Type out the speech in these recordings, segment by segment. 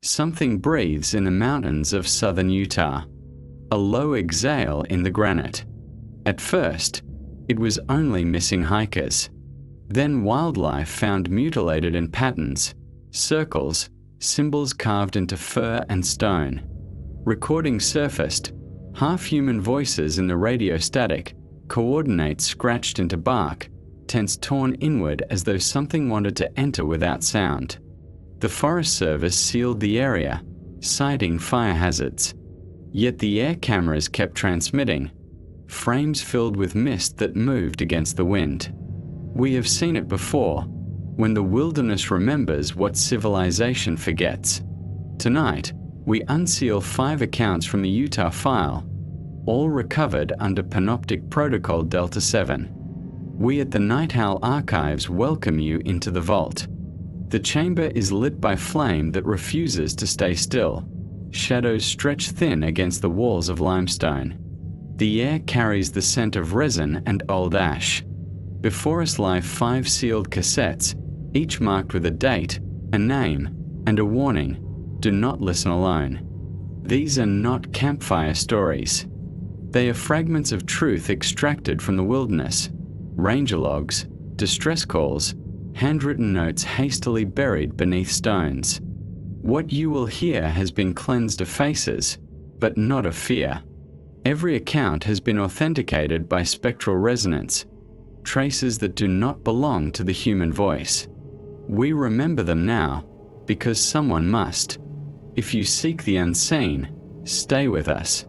something breathes in the mountains of southern Utah. A low exhale in the granite. At first, it was only missing hikers. Then wildlife found mutilated in patterns, circles, symbols carved into fur and stone. Recordings surfaced, half-human voices in the radio static, coordinates scratched into bark, tents torn inward as though something wanted to enter without sound. The Forest Service sealed the area, citing fire hazards. Yet the air cameras kept transmitting, frames filled with mist that moved against the wind. We have seen it before, when the wilderness remembers what civilization forgets. Tonight, we unseal 5 accounts from the Utah file, all recovered under Panoptic Protocol Delta 7. We at the Night Owl Archives welcome you into the vault. The chamber is lit by flame that refuses to stay still. Shadows stretch thin against the walls of limestone. The air carries the scent of resin and old ash. Before us lie 5 sealed cassettes, each marked with a date, a name, and a warning: do not listen alone. These are not campfire stories. They are fragments of truth extracted from the wilderness, ranger logs, distress calls, handwritten notes hastily buried beneath stones. What you will hear has been cleansed of faces, but not of fear. Every account has been authenticated by spectral resonance, traces that do not belong to the human voice. We remember them now, because someone must. If you seek the unseen, stay with us.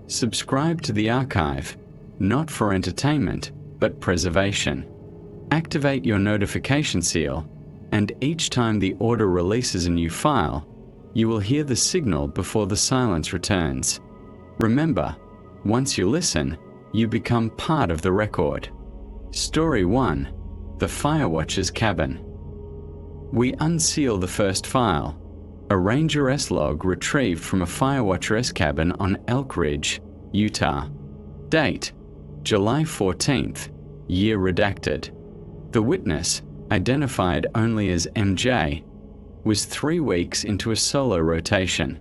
Subscribe to the archive, not for entertainment, but preservation. Activate your notification seal, and each time the Order releases a new file, you will hear the signal before the silence returns. Remember, once you listen, you become part of the record. Story 1: The Firewatcher's Cabin. We unseal the first file, a Ranger S-log retrieved from a Firewatcher S cabin on Elk Ridge, Utah. Date: July 14th, year redacted. The witness, identified only as MJ, was 3 weeks into a solo rotation.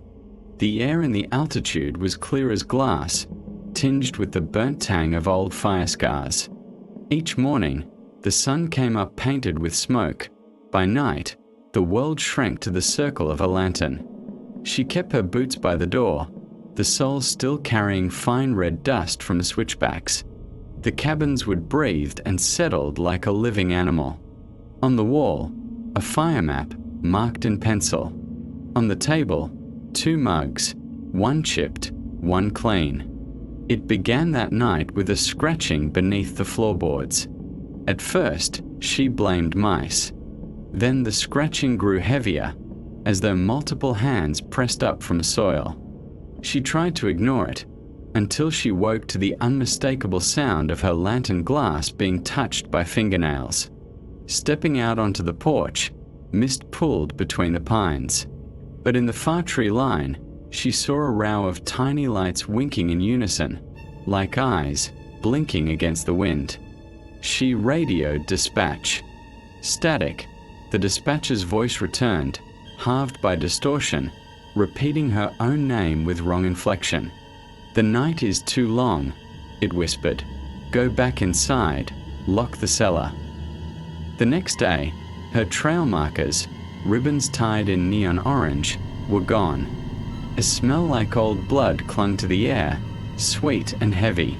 The air in the altitude was clear as glass, tinged with the burnt tang of old fire scars. Each morning, the sun came up painted with smoke. By night, the world shrank to the circle of a lantern. She kept her boots by the door, the soles still carrying fine red dust from the switchbacks. The cabins would breathed and settled like a living animal. On the wall, a fire map marked in pencil. On the table, 2 mugs, one chipped, one clean. It began that night with a scratching beneath the floorboards. At first, she blamed mice. Then the scratching grew heavier, as though multiple hands pressed up from soil. She tried to ignore it, until she woke to the unmistakable sound of her lantern glass being touched by fingernails. Stepping out onto the porch, mist pulled between the pines. But in the far tree line, she saw a row of tiny lights winking in unison, like eyes blinking against the wind. She radioed dispatch. Static, the dispatcher's voice returned, halved by distortion, repeating her own name with wrong inflection. "The night is too long," it whispered. "Go back inside, lock the cellar." The next day, her trail markers, ribbons tied in neon orange, were gone. A smell like old blood clung to the air, sweet and heavy.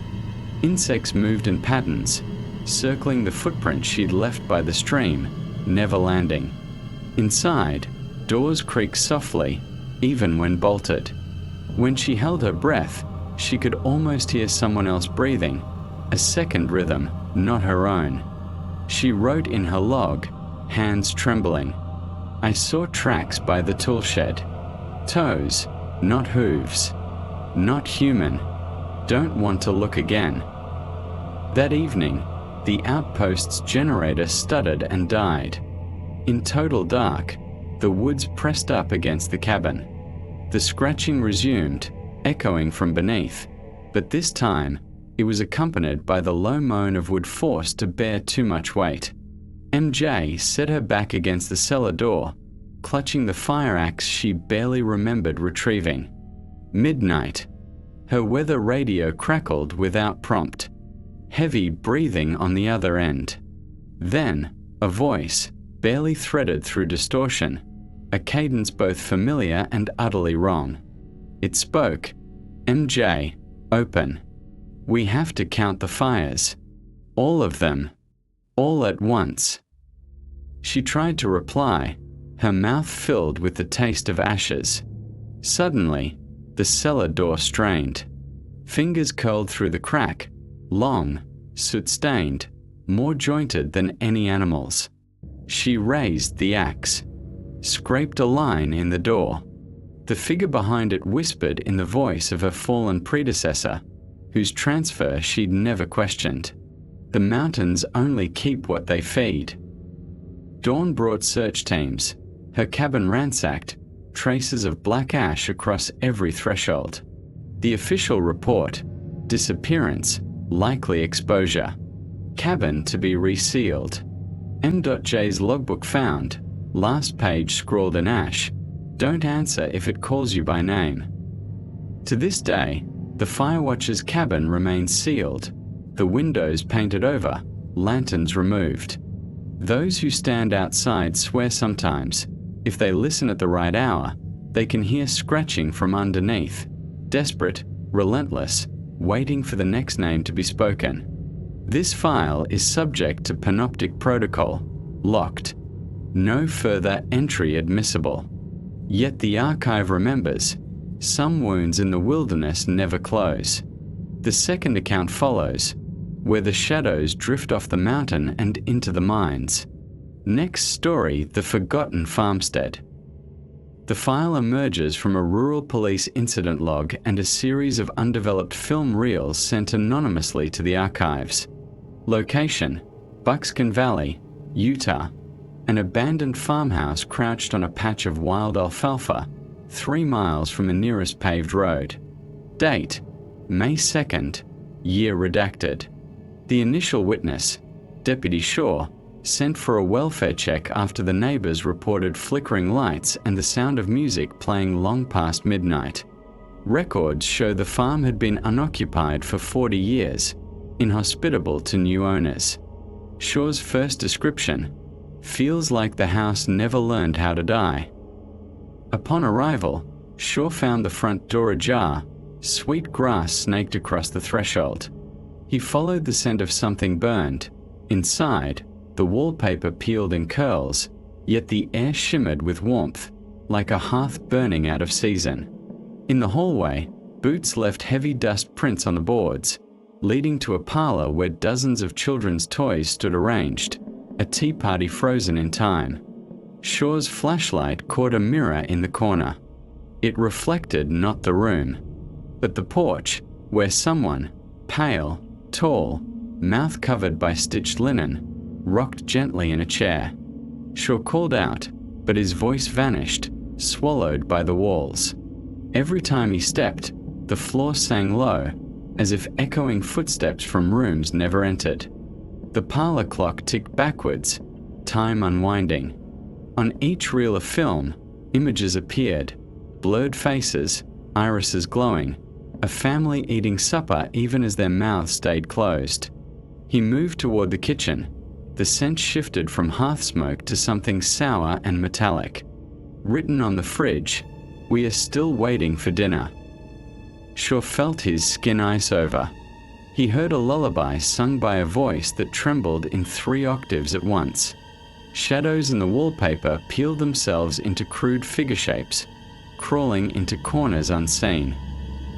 Insects moved in patterns, circling the footprint she'd left by the stream, never landing. Inside, doors creaked softly, even when bolted. When she held her breath, she could almost hear someone else breathing, a second rhythm, not her own. She wrote in her log, hands trembling, "I saw tracks by the tool shed. Toes, not hooves. Not human. Don't want to look again." That evening, the outpost's generator stuttered and died. In total dark, the woods pressed up against the cabin. The scratching resumed, echoing from beneath, but this time it was accompanied by the low moan of wood forced to bear too much weight. MJ set her back against the cellar door, clutching the fire axe she barely remembered retrieving. Midnight. Her weather radio crackled without prompt. Heavy breathing on the other end. Then, a voice, barely threaded through distortion, a cadence both familiar and utterly wrong. It spoke, "MJ, open. We have to count the fires. All of them. All at once." She tried to reply, her mouth filled with the taste of ashes. Suddenly, the cellar door strained. Fingers curled through the crack, long, soot-stained, more jointed than any animal's. She raised the axe, scraped a line in the door. The figure behind it whispered in the voice of her fallen predecessor, whose transfer she'd never questioned. The mountains only keep what they feed. Dawn brought search teams, her cabin ransacked, traces of black ash across every threshold. The official report, disappearance, likely exposure. Cabin to be resealed. M.J.'s logbook found, last page scrawled in ash, "Don't answer if it calls you by name." To this day, the firewatcher's cabin remains sealed, the windows painted over, lanterns removed. Those who stand outside swear sometimes, if they listen at the right hour, they can hear scratching from underneath, desperate, relentless, waiting for the next name to be spoken. This file is subject to panoptic protocol, locked. No further entry admissible. Yet the archive remembers, some wounds in the wilderness never close. The second account follows, where the shadows drift off the mountain and into the mines. Next story, the forgotten farmstead. The file emerges from a rural police incident log and a series of undeveloped film reels sent anonymously to the archives. Location, Buckskin Valley, Utah. An abandoned farmhouse crouched on a patch of wild alfalfa, 3 miles from the nearest paved road. Date, May 2nd, year redacted. The initial witness, Deputy Shaw, sent for a welfare check after the neighbors reported flickering lights and the sound of music playing long past midnight. Records show the farm had been unoccupied for 40 years, inhospitable to new owners. Shaw's first description, "Feels like the house never learned how to die." Upon arrival, Shaw found the front door ajar, sweet grass snaked across the threshold. He followed the scent of something burned. Inside, the wallpaper peeled in curls, yet the air shimmered with warmth, like a hearth burning out of season. In the hallway, boots left heavy dust prints on the boards, leading to a parlor where dozens of children's toys stood arranged, a tea party frozen in time. Shaw's flashlight caught a mirror in the corner. It reflected not the room, but the porch, where someone, pale, tall, mouth covered by stitched linen, rocked gently in a chair. Shaw called out, but his voice vanished, swallowed by the walls. Every time he stepped, the floor sang low, as if echoing footsteps from rooms never entered. The parlor clock ticked backwards, time unwinding. On each reel of film, images appeared, blurred faces, irises glowing, a family eating supper even as their mouths stayed closed. He moved toward the kitchen. The scent shifted from hearth smoke to something sour and metallic. Written on the fridge, "We are still waiting for dinner." Shaw felt his skin ice over. He heard a lullaby sung by a voice that trembled in 3 octaves at once. Shadows in the wallpaper peeled themselves into crude figure shapes, crawling into corners unseen.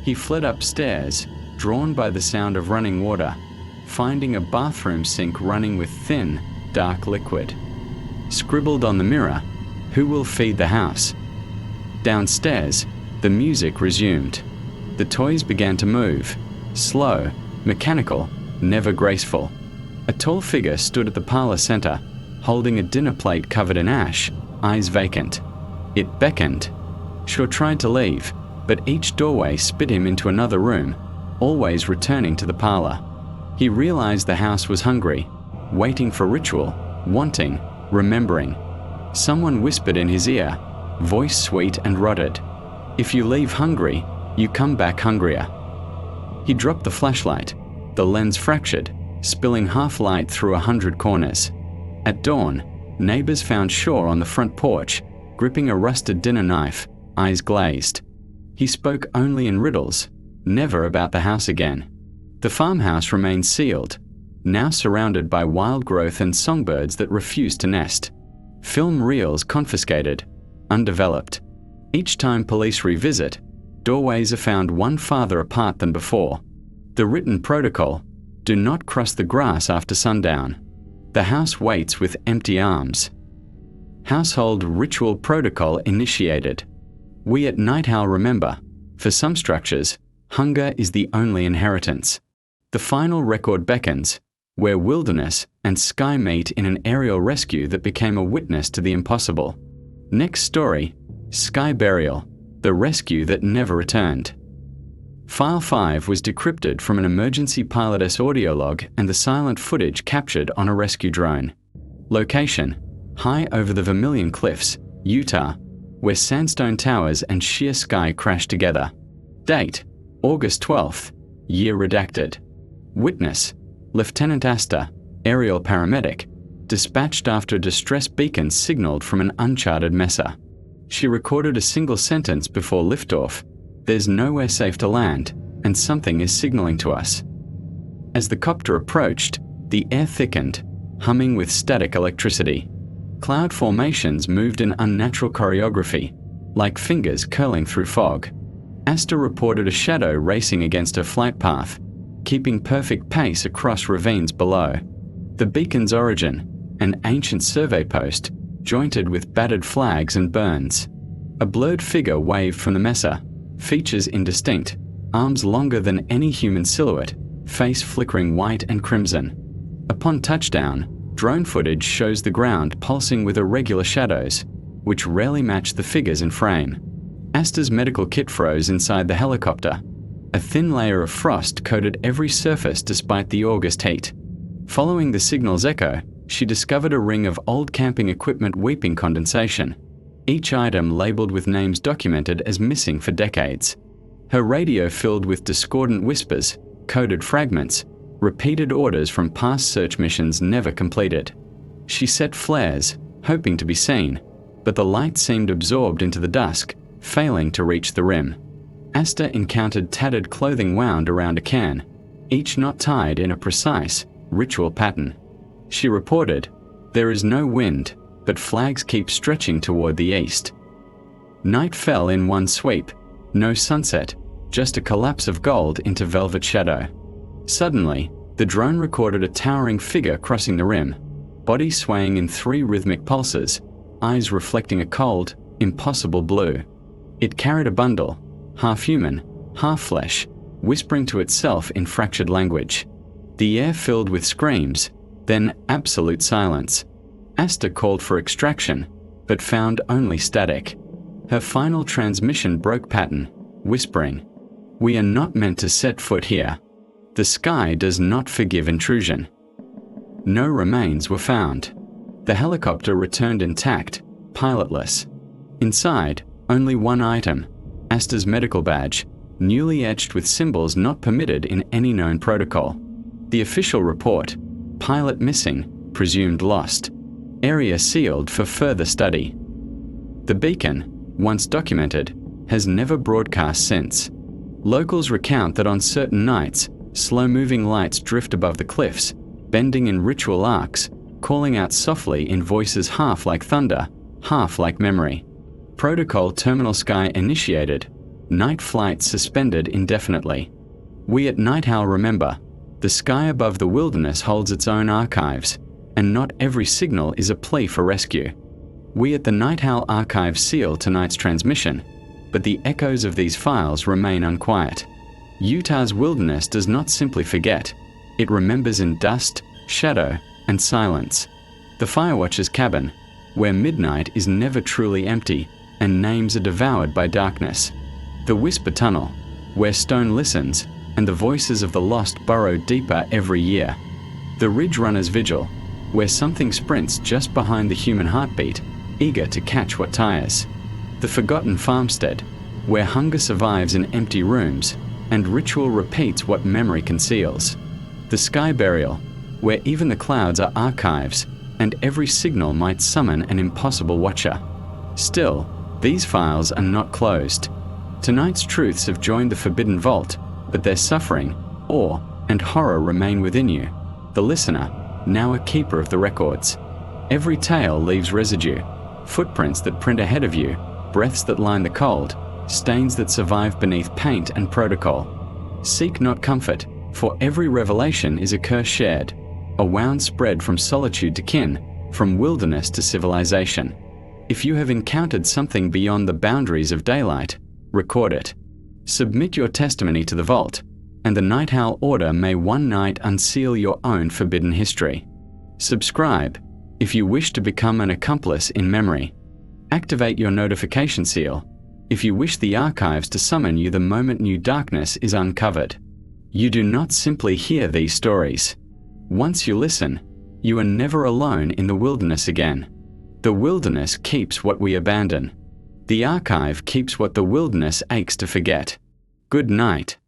He fled upstairs, drawn by the sound of running water, finding a bathroom sink running with thin, dark liquid. Scribbled on the mirror, "Who will feed the house?" Downstairs, the music resumed. The toys began to move, slow, mechanical, never graceful. A tall figure stood at the parlor center, holding a dinner plate covered in ash, eyes vacant. It beckoned. Shaw tried to leave, but each doorway spit him into another room, always returning to the parlor. He realized the house was hungry, waiting for ritual, wanting, remembering. Someone whispered in his ear, voice sweet and rotted, "If you leave hungry, you come back hungrier." He dropped the flashlight. The lens fractured, spilling half light through 100 corners. At dawn, neighbors found Shaw on the front porch, gripping a rusted dinner knife, eyes glazed. He spoke only in riddles, never about the house again. The farmhouse remained sealed, now surrounded by wild growth and songbirds that refused to nest. Film reels confiscated, undeveloped. Each time police revisit, doorways are found one farther apart than before. The written protocol: do not cross the grass after sundown. The house waits with empty arms. Household ritual protocol initiated. We at Night Owl remember, for some structures, hunger is the only inheritance. The final record beckons, where wilderness and sky meet in an aerial rescue that became a witness to the impossible. Next story, Sky Burial, the rescue that never returned. File 5 was decrypted from an emergency pilotess audio log and the silent footage captured on a rescue drone. Location: high over the Vermilion Cliffs, Utah, where sandstone towers and sheer sky crash together. Date: August 12th, year redacted. Witness: Lieutenant Asta, aerial paramedic, dispatched after a distress beacon signaled from an uncharted mesa. She recorded a single sentence before liftoff: "There's nowhere safe to land, and something is signaling to us." As the copter approached, the air thickened, humming with static electricity. Cloud formations moved in unnatural choreography, like fingers curling through fog. Asta reported a shadow racing against her flight path, keeping perfect pace across ravines below. The beacon's origin: an ancient survey post, jointed with battered flags and burns. A blurred figure waved from the mesa, features indistinct, arms longer than any human silhouette, face flickering white and crimson. Upon touchdown, drone footage shows the ground pulsing with irregular shadows, which rarely match the figures in frame. Asta's medical kit froze inside the helicopter. A thin layer of frost coated every surface despite the August heat. Following the signal's echo, she discovered a ring of old camping equipment weeping condensation, each item labeled with names documented as missing for decades. Her radio filled with discordant whispers, coded fragments, repeated orders from past search missions never completed. She set flares, hoping to be seen, but the light seemed absorbed into the dusk, failing to reach the rim. Asta encountered tattered clothing wound around a cairn, each knot tied in a precise, ritual pattern. She reported, "There is no wind, but flags keep stretching toward the east." Night fell in one sweep, no sunset, just a collapse of gold into velvet shadow. Suddenly, the drone recorded a towering figure crossing the rim, body swaying in 3 rhythmic pulses, eyes reflecting a cold, impossible blue. It carried a bundle, half human, half flesh, whispering to itself in fractured language. The air filled with screams, then absolute silence. Asta called for extraction, but found only static. Her final transmission broke pattern, whispering, "We are not meant to set foot here. The sky does not forgive intrusion." No remains were found. The helicopter returned intact, pilotless. Inside, only one item: Asta's medical badge, newly etched with symbols not permitted in any known protocol. The official report: pilot missing, presumed lost. Area sealed for further study. The beacon, once documented, has never broadcast since. Locals recount that on certain nights, slow-moving lights drift above the cliffs, bending in ritual arcs, calling out softly in voices half like thunder, half like memory. Protocol Terminal Sky initiated. Night flights suspended indefinitely. We at Night Owl remember, the sky above the wilderness holds its own archives, and not every signal is a plea for rescue. We at the Night Owl Archive seal tonight's transmission, but the echoes of these files remain unquiet. Utah's wilderness does not simply forget, it remembers in dust, shadow, and silence. The Firewatcher's cabin, where midnight is never truly empty and names are devoured by darkness. The Whisper Tunnel, where stone listens and the voices of the lost burrow deeper every year. The Ridge Runner's Vigil, where something sprints just behind the human heartbeat eager to catch what tires. The forgotten farmstead, where hunger survives in empty rooms and ritual repeats what memory conceals. The sky burial, where even the clouds are archives and every signal might summon an impossible watcher. Still, these files are not closed. Tonight's truths have joined the forbidden vault, but their suffering, awe, and horror remain within you, the listener, now a keeper of the records. Every tale leaves residue, footprints that print ahead of you, breaths that line the cold, stains that survive beneath paint and protocol. Seek not comfort, for every revelation is a curse shared, a wound spread from solitude to kin, from wilderness to civilization. If you have encountered something beyond the boundaries of daylight, record it. Submit your testimony to the vault, and the Night Owl Order may one night unseal your own forbidden history. Subscribe if you wish to become an accomplice in memory. Activate your notification seal if you wish the archives to summon you the moment new darkness is uncovered. You do not simply hear these stories. Once you listen, you are never alone in the wilderness again. The wilderness keeps what we abandon. The archive keeps what the wilderness aches to forget. Good night.